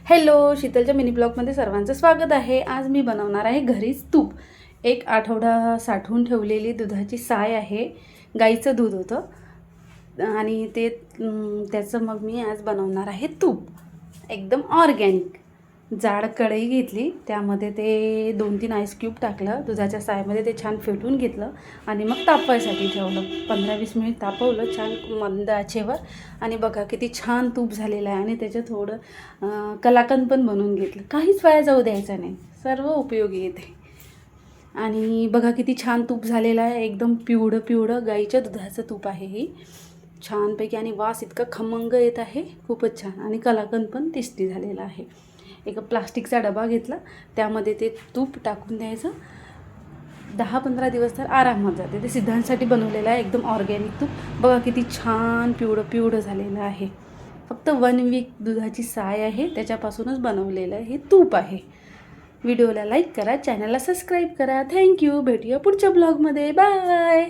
Hello, शीतलच्या mini ब्लॉगमध्ये सर्वांचं स्वागत आहे। आज मी बनवणार आहे घरीच तूप। एक आठवडा साठवून ठेवलेली दुधाची साय आहे। गाईचं दूध होतं आणि त्याचं मग मी आज बनवणार आहे तूप, एकदम ऑर्गॅनिक। जाड कढई घेतली, त्यामध्ये ते 2-3 आईस क्यूब टाकलं दुधाच्या सायमध्ये, ते छान फेटून घेतलं आणि मग तापवायसाठी ठेवलं। 15-20 मिनिट तापवलं छान मंद आचेवर आणि बघा किती छान तूप झालेलं आहे। आणि त्याच्यात थोडं कलाकंद पण बनवून घेतलं, काहीच वाया जाऊ द्यायचं नाही, सर्व उपयोगी येते। आणि बघा किती छान तूप झालेलं आहे, एकदम पिवळं गाईच्या दुधाचं तूप आहे हे, छानपैकी। आणि वास इतका खमंग येत आहे, खूपच छान। आणि कलाकंद पण टेस्टी झालेला आहे। एक प्लास्टिकचा डबा घेतला, त्यामध्ये ते तूप टाकून द्यायचं। 10-15 दिवस तर आरामात जाते। ते सिद्धांसाठी बनवलेलं आहे, एकदम ऑर्गॅनिक तूप। बघा किती छान पिवळं झालेलं आहे। फक्त 1 वीक दुधाची साय आहे, त्याच्यापासूनच बनवलेलं हे तूप आहे। व्हिडिओला लाईक करा, चॅनलला सबस्क्राईब करा। थँक्यू। भेटूया पुढच्या ब्लॉगमध्ये। बाय।